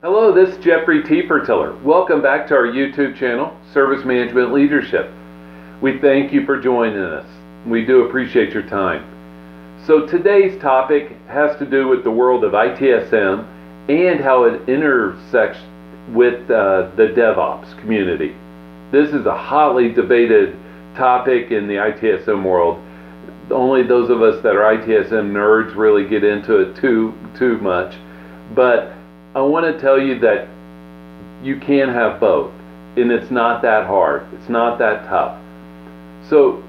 Hello, this is Jeffrey T. Fertiller. Welcome back to our YouTube channel, Service Management Leadership. We thank you for joining us. We do appreciate your time. So today's topic has to do with the world of ITSM and how it intersects with the DevOps community. This is a hotly debated topic in the ITSM world. Only those of us that are ITSM nerds really get into it too much. But I want to tell you that you can have both, and it's not that hard. It's not that tough. So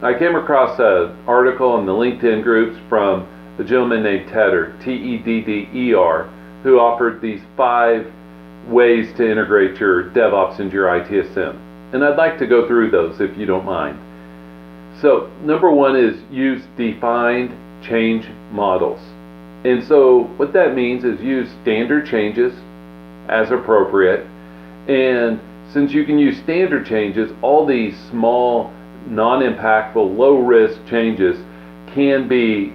I came across an article in the LinkedIn groups from a gentleman named Tedder, Tedder, who offered these 5 ways to integrate your DevOps into your ITSM. And I'd like to go through those if you don't mind. So number 1 is use defined change models. And so what that means is use standard changes as appropriate. And since you can use standard changes, all these small, non-impactful, low-risk changes can be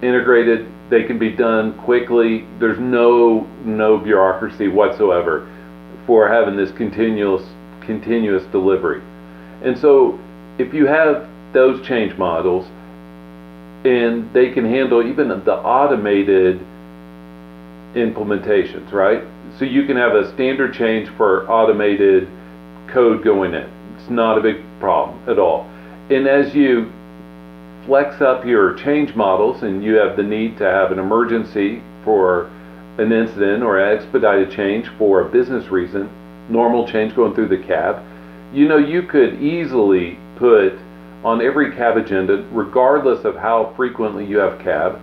integrated. They can be done quickly. There's no bureaucracy whatsoever for having this continuous delivery. And so if you have those change models, and they can handle even the automated implementations, right? So you can have a standard change for automated code going in. It's not a big problem at all. And as you flex up your change models and you have the need to have an emergency for an incident or an expedited change for a business reason, normal change going through the cab, you could easily put on every CAB agenda, regardless of how frequently you have CAB,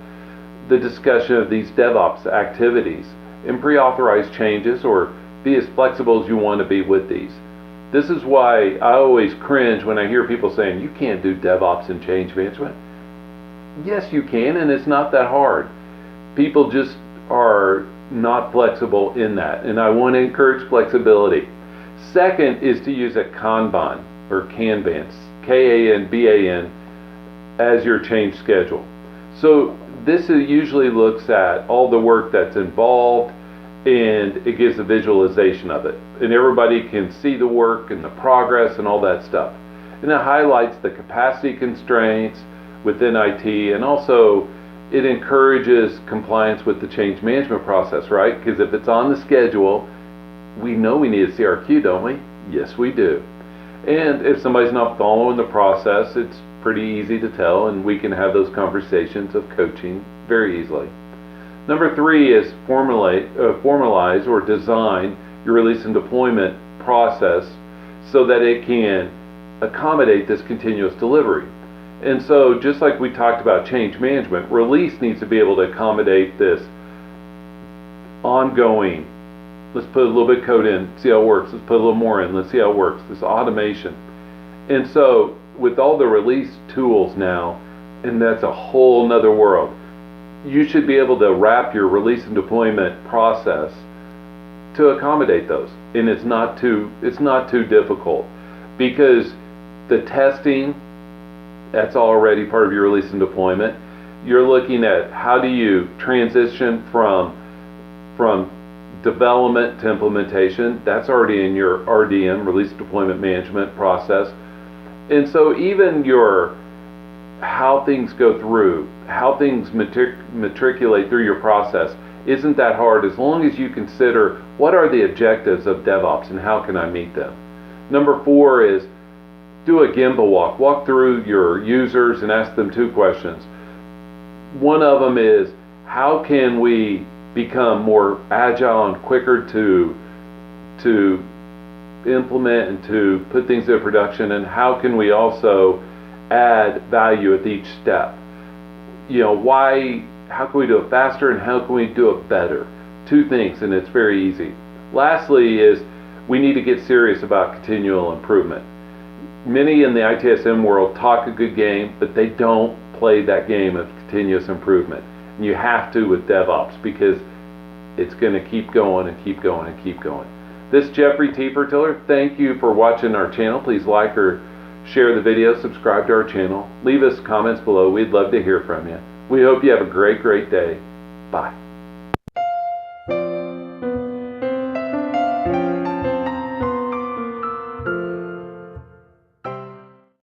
the discussion of these DevOps activities and pre-authorize changes, or be as flexible as you want to be with these. This is why I always cringe when I hear people saying, you can't do DevOps and change management. Yes, you can, and it's not that hard. People just are not flexible in that, and I want to encourage flexibility. Second is to use a Kanban or Kanban, Kanban, as your change schedule. So this usually looks at all the work that's involved, and it gives a visualization of it. And everybody can see the work and the progress and all that stuff. And it highlights the capacity constraints within IT, and also it encourages compliance with the change management process, right? Because if it's on the schedule, we know we need a CRQ, don't we? Yes, we do. And if somebody's not following the process, it's pretty easy to tell, and we can have those conversations of coaching very easily. Number 3 is formalize or design your release and deployment process so that it can accommodate this continuous delivery. And so just like we talked about change management, release needs to be able to accommodate this ongoing, let's put a little bit of code in, see how it works. Let's put a little more in, let's see how it works. This automation. And so with all the release tools now, and that's a whole nother world, you should be able to wrap your release and deployment process to accommodate those. And it's not too difficult, because the testing, that's already part of your release and deployment. You're looking at how do you transition from development to implementation. That's already in your RDM, release deployment management process. And so even your how things go through, how things matriculate through your process isn't that hard, as long as you consider what are the objectives of DevOps and how can I meet them. Number 4 is do a Gemba walk. Walk through your users and ask them 2 questions. One of them is, how can we become more agile and quicker to implement and to put things into production, and how can we also add value at each step? How can we do it faster, and how can we do it better? 2 things, and it's very easy. Lastly is we need to get serious about continual improvement. Many in the ITSM world talk a good game, but they don't play that game of continuous improvement. And you have to with DevOps, because it's going to keep going and keep going and keep going. This is Jeffrey T. Fertiller. Thank you for watching our channel. Please like or share the video, subscribe to our channel, leave us comments below. We'd love to hear from you. We hope you have a great day. Bye.